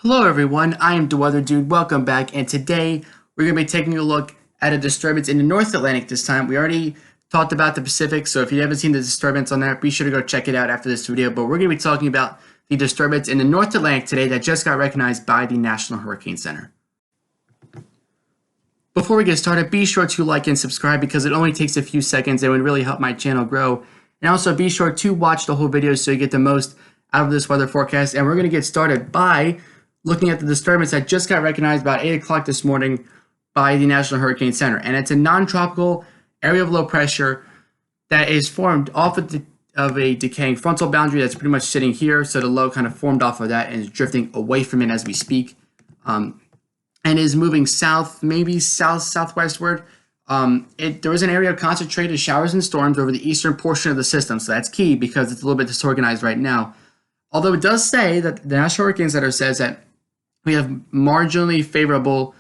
Hello everyone, I am the Weather Dude. Welcome back, and today we're going to be taking a look at a disturbance in the North Atlantic this time. We already talked about the Pacific, so if you haven't seen the disturbance on that, be sure to go check it out after this video. But we're going to be talking about the disturbance in the North Atlantic today that just got recognized by the National Hurricane Center. Before we get started, be sure to like and subscribe because it only takes a few seconds. It would really help my channel grow. And also be sure to watch the whole video so you get the most out of this weather forecast. And we're going to get started by looking at the disturbance that just got recognized about 8 o'clock this morning by the National Hurricane Center. And it's a non-tropical area of low pressure that is formed off of a decaying frontal boundary that's pretty much sitting here. So the low kind of formed off of that and is drifting away from it as we speak. And is moving south, maybe southwestward. There was an area of concentrated showers and storms over the eastern portion of the system. So that's key because it's a little bit disorganized right now. Although it does say that the National Hurricane Center says that we have marginally favorable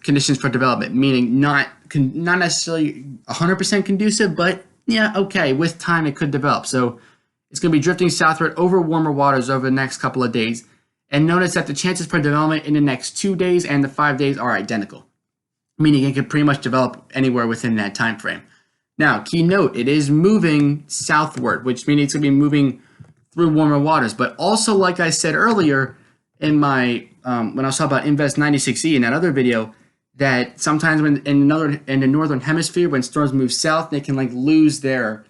conditions for development, meaning not necessarily 100% conducive, but yeah, okay, with time it could develop. So it's going to be drifting southward over warmer waters over the next couple of days. And notice that the chances for development in the next 2 days and the 5 days are identical, meaning it could pretty much develop anywhere within that time frame. Now, key note, it is moving southward, which means it's going to be moving through warmer waters. But also, like I said earlier in my when I was talking about Invest 96E in that other video, that sometimes when in the northern hemisphere, when storms move south, they can like lose their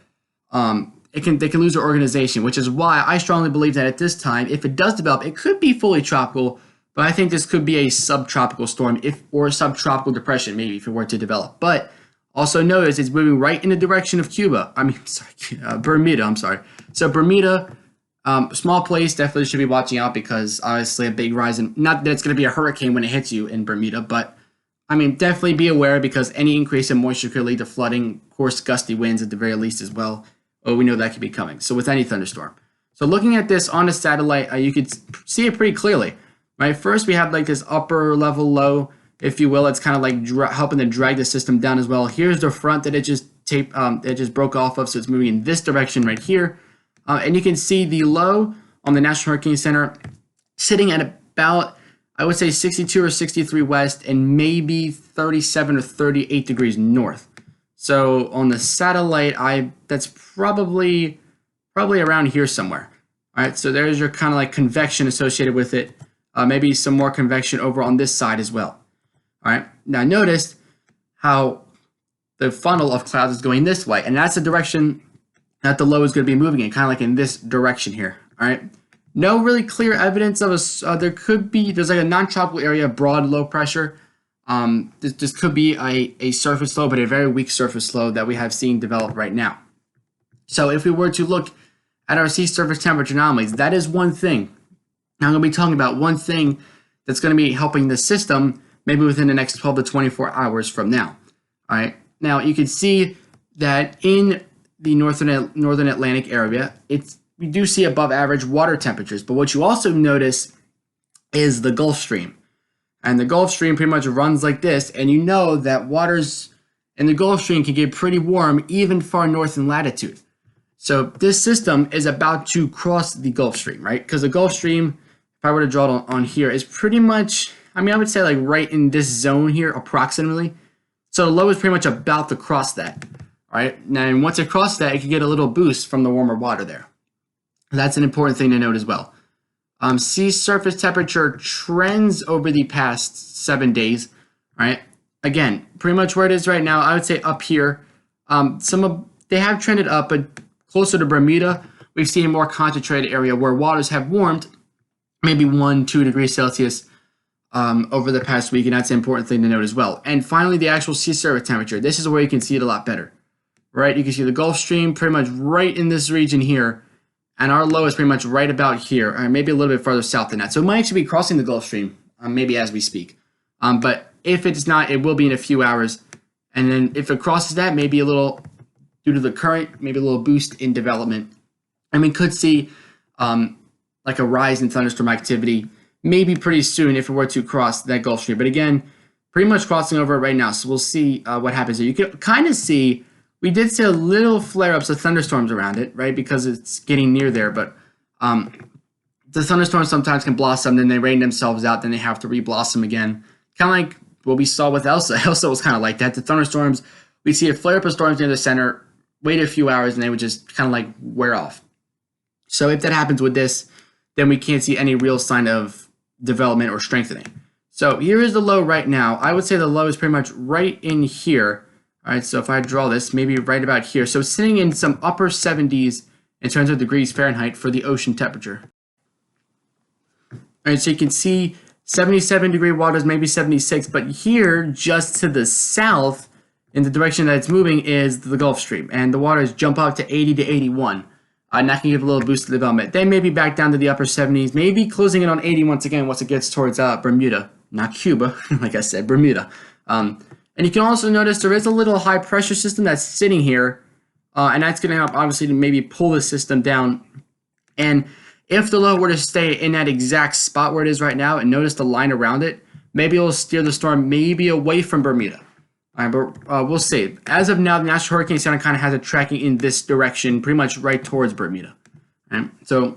they can lose their organization, which is why I strongly believe that at this time, if it does develop, it could be fully tropical, but I think this could be a subtropical storm or a subtropical depression, maybe if it were to develop. But also notice it's moving right in the direction of Bermuda. I'm sorry. So Bermuda, small place, definitely should be watching out because obviously a big rise in, not that it's going to be a hurricane when it hits you in Bermuda, but I mean, definitely be aware because any increase in moisture could lead to flooding, of course, gusty winds at the very least as well. Oh, we know that could be coming. So with any thunderstorm. So looking at this on a satellite, you could see it pretty clearly, right? First, we have like this upper level low, if you will. It's kind of like helping to drag the system down as well. Here's the front that it just broke off of. So it's moving in this direction right here. And you can see the low on the National Hurricane Center sitting at about, I would say 62 or 63 west and maybe 37 or 38 degrees north. So on the satellite, that's probably around here somewhere. All right, so there's your kind of like convection associated with it. Maybe some more convection over on this side as well. All right, now notice how the funnel of clouds is going this way, and that's the direction that the low is going to be moving in, kind of like in this direction here. All right, no really clear evidence of there's like a non-tropical area, broad low pressure. This could be a surface low, but a very weak surface low that we have seen develop right now. So if we were to look at our sea surface temperature anomalies, that is one thing. Now I'm going to be talking about one thing that's going to be helping the system maybe within the next 12 to 24 hours from now. All right. Now you can see that in the northern Atlantic area, we do see above average water temperatures, but what you also notice is the Gulf Stream. And the Gulf Stream pretty much runs like this, and you know that waters in the Gulf Stream can get pretty warm even far north in latitude. So this system is about to cross the Gulf Stream, right? Because the Gulf Stream, if I were to draw it on here, is pretty much, I would say like right in this zone here approximately. So the low is pretty much about to cross that. All right, now once it crosses that, it can get a little boost from the warmer water there. That's an important thing to note as well. Sea surface temperature trends over the past 7 days. All right, again, pretty much where it is right now. I would say up here. They have trended up, but closer to Bermuda, we've seen a more concentrated area where waters have warmed, maybe 1-2 degrees Celsius over the past week, and that's an important thing to note as well. And finally, the actual sea surface temperature. This is where you can see it a lot better. Right, you can see the Gulf Stream pretty much right in this region here, and our low is pretty much right about here, or maybe a little bit farther south than that. So it might actually be crossing the Gulf Stream, maybe as we speak. But if it's not, it will be in a few hours. And then if it crosses that, maybe a little, due to the current, maybe a little boost in development. And we could see like a rise in thunderstorm activity, maybe pretty soon if it were to cross that Gulf Stream. But again, pretty much crossing over it right now. So we'll see what happens here. You can kind of see, we did see a little flare-ups of thunderstorms around it, right? Because it's getting near there, but the thunderstorms sometimes can blossom, then they rain themselves out, then they have to re-blossom again. Kind of like what we saw with Elsa. Elsa was kind of like that. The thunderstorms, we'd see a flare up of storms near the center, wait a few hours, and they would just kind of like wear off. So if that happens with this, then we can't see any real sign of development or strengthening. So here is the low right now. I would say the low is pretty much right in here. All right, so if I draw this, maybe right about here. So it's sitting in some upper 70s in terms of degrees Fahrenheit for the ocean temperature. All right, so you can see 77-degree waters, maybe 76, but here, just to the south, in the direction that it's moving, is the Gulf Stream, and the waters jump up to 80 to 81. And that can give a little boost to development. Then maybe back down to the upper 70s, maybe closing in on 80 once again once it gets towards Bermuda. Not Cuba, like I said, Bermuda. And you can also notice there is a little high pressure system that's sitting here, and that's going to help, obviously, to maybe pull the system down. And if the low were to stay in that exact spot where it is right now, and notice the line around it, maybe it'll steer the storm maybe away from Bermuda. All right, but we'll see. As of now, the National Hurricane Center kind of has it tracking in this direction, pretty much right towards Bermuda. Right? So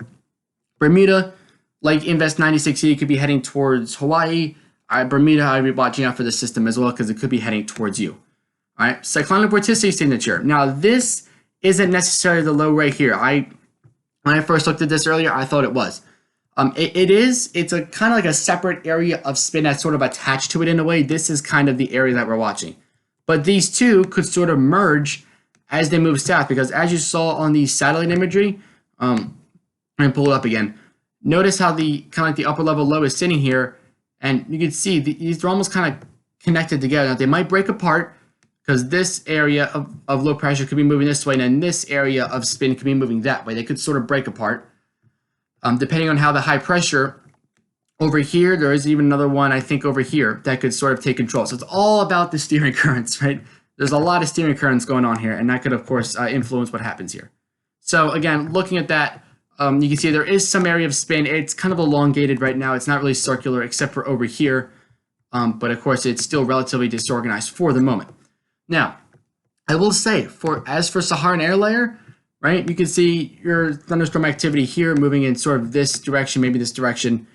Bermuda, like Invest 96E, could be heading towards Hawaii. Bermuda, I'd be watching out for the system as well because it could be heading towards you. All right, cyclonic vorticity signature. Now, this isn't necessarily the low right here. When I first looked at this earlier, I thought it was. It is. It's a kind of like a separate area of spin that's sort of attached to it in a way. This is kind of the area that we're watching. But these two could sort of merge as they move south, because as you saw on the satellite imagery, I'm going to pull it up again. Notice how the kind of like the upper level low is sitting here, and you can see these are almost kind of connected together. Now, they might break apart because this area of low pressure could be moving this way, and then this area of spin could be moving that way. They could sort of break apart. Depending on how the high pressure over here, there is even another one, I think, over here that could sort of take control. So it's all about the steering currents, right? There's a lot of steering currents going on here, and that could, of course, influence what happens here. So again, looking at that, you can see there is some area of spin. It's kind of elongated right now. It's not really circular except for over here. But of course, it's still relatively disorganized for the moment. Now, I will say, as for Saharan air layer, right, you can see your thunderstorm activity here moving in sort of this direction, maybe this direction.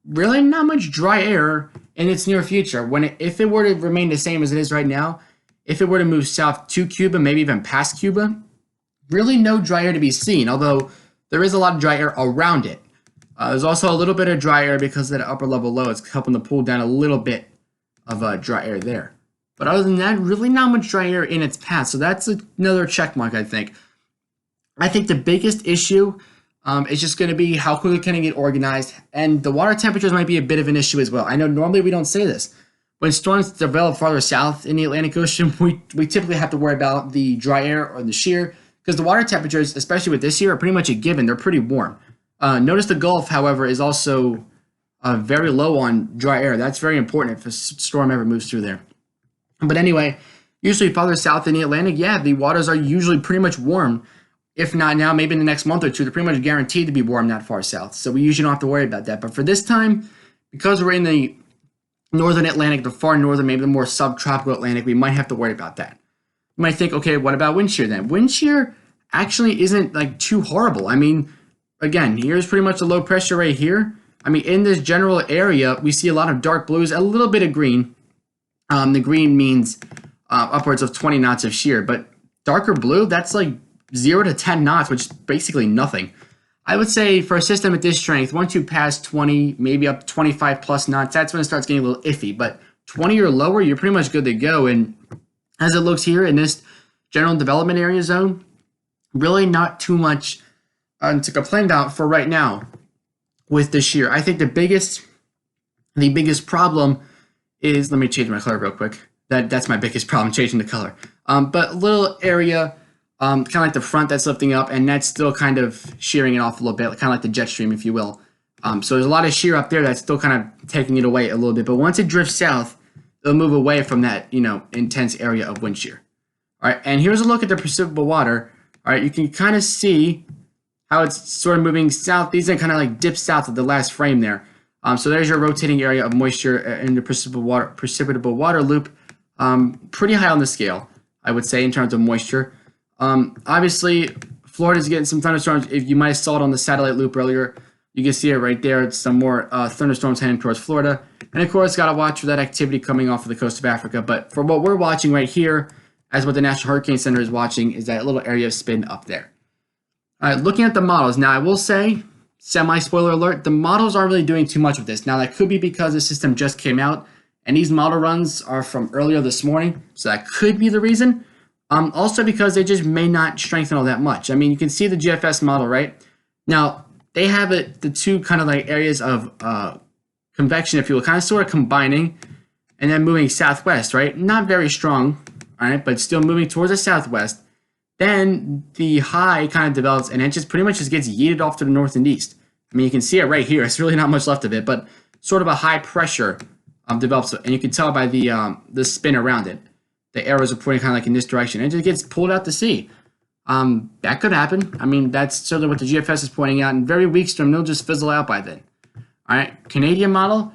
Really not much dry air in its near future. If it were to remain the same as it is right now, if it were to move south to Cuba, maybe even past Cuba, really no dry air to be seen, although there is a lot of dry air around it. There's also a little bit of dry air because of that upper level low. It's helping to pull down a little bit of dry air there. But other than that, really not much dry air in its path. So that's another check mark, I think. I think the biggest issue is just going to be how quickly can it get organized. And the water temperatures might be a bit of an issue as well. I know normally we don't say this. When storms develop farther south in the Atlantic Ocean, we typically have to worry about the dry air or the shear, because the water temperatures, especially with this year, are pretty much a given. They're pretty warm. Notice the Gulf, however, is also very low on dry air. That's very important if a storm ever moves through there. But anyway, usually farther south in the Atlantic, yeah, the waters are usually pretty much warm. If not now, maybe in the next month or two, they're pretty much guaranteed to be warm that far south. So we usually don't have to worry about that. But for this time, because we're in the northern Atlantic, the far northern, maybe the more subtropical Atlantic, we might have to worry about that. You might think, okay, what about wind shear then? Wind shear actually isn't like too horrible. I mean, again, here's pretty much the low pressure right here. I mean, in this general area, we see a lot of dark blues, a little bit of green. The green means upwards of 20 knots of shear, but darker blue, that's like 0 to 10 knots, which is basically nothing. I would say for a system at this strength, once you pass 20, maybe up to 25 plus knots, that's when it starts getting a little iffy. But 20 or lower, you're pretty much good to go. And as it looks here in this general development area zone, really not too much to complain about for right now with the shear. I think the biggest problem is, let me change my color real quick. That's my biggest problem, changing the color. But a little area, kind of like the front that's lifting up, and that's still kind of shearing it off a little bit, kind of like the jet stream, if you will. So there's a lot of shear up there that's still kind of taking it away a little bit. But once it drifts south, it'll move away from that, intense area of wind shear. All right, and here's a look at the precipitable water. All right, you can kind of see how it's sort of moving south. These are kind of like dip south of the last frame there. So there's your rotating area of moisture in the precipitable water loop. Pretty high on the scale, I would say, in terms of moisture. Obviously, Florida's getting some thunderstorms. If you might have saw it on the satellite loop earlier, You can see it right there. It's some more thunderstorms heading towards Florida. And of course, got to watch for that activity coming off of the coast of Africa. But for what we're watching right here, as what the National Hurricane Center is watching, is that little area of spin up there. All right, looking at the models. Now, I will say, semi-spoiler alert, the models aren't really doing too much with this. Now, that could be because the system just came out, and these model runs are from earlier this morning, so that could be the reason. Also because they just may not strengthen all that much. I mean, you can see the GFS model, right? Now, they have the two kind of like areas of convection, if you will, kind of sort of combining and then moving southwest, right? Not very strong, all right, but still moving towards the southwest. Then the high kind of develops and it just pretty much just gets yeeted off to the north and east. I mean, you can see it right here. It's really not much left of it, but sort of a high pressure develops, and you can tell by the spin around it. The arrows are pointing kind of like in this direction, and it just gets pulled out to sea. That could happen. I mean, that's certainly what the GFS is pointing out. And very weak storm, they'll just fizzle out by then. All right, Canadian model,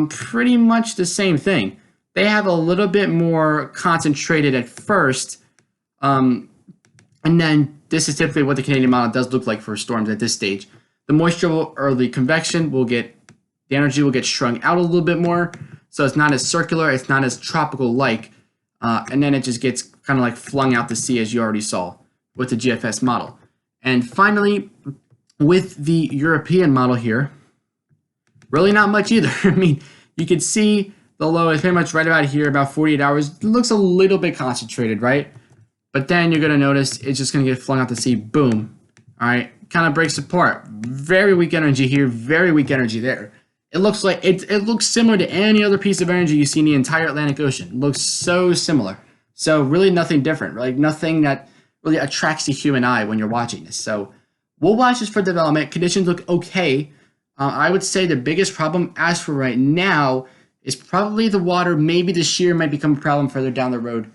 pretty much the same thing. They have a little bit more concentrated at first, and then this is typically what the Canadian model does look like for storms at this stage. The moisture or the convection will get, the energy will get shrunk out a little bit more, so it's not as circular, it's not as tropical-like, and then it just gets kind of like flung out to sea, as you already saw with the GFS model. And finally, with the European model here, really not much either. I mean, you can see the low is pretty much right about here, about 48 hours. It looks a little bit concentrated, right? But then you're going to notice it's just going to get flung out to sea. Boom. All right. Kind of breaks apart. Very weak energy here. Very weak energy there. It looks like it looks similar to any other piece of energy you see in the entire Atlantic Ocean. It looks so similar. So really nothing different. Like nothing that really attracts the human eye when you're watching this. So we'll watch this for development. Conditions look okay. I would say the biggest problem as for right now is probably the water. Maybe the shear might become a problem further down the road,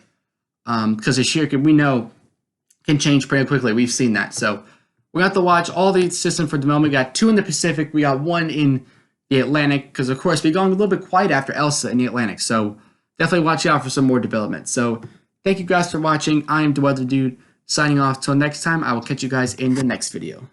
because the shear we know can change pretty quickly. We've seen that. So we have to watch all the systems for development. We got 2 in the Pacific. We got 1 in the Atlantic, because of course we're going a little bit quiet after Elsa in the Atlantic. So definitely watch out for some more development. So thank you guys for watching. I am the Weather Dude signing off. Till next time, I will catch you guys in the next video.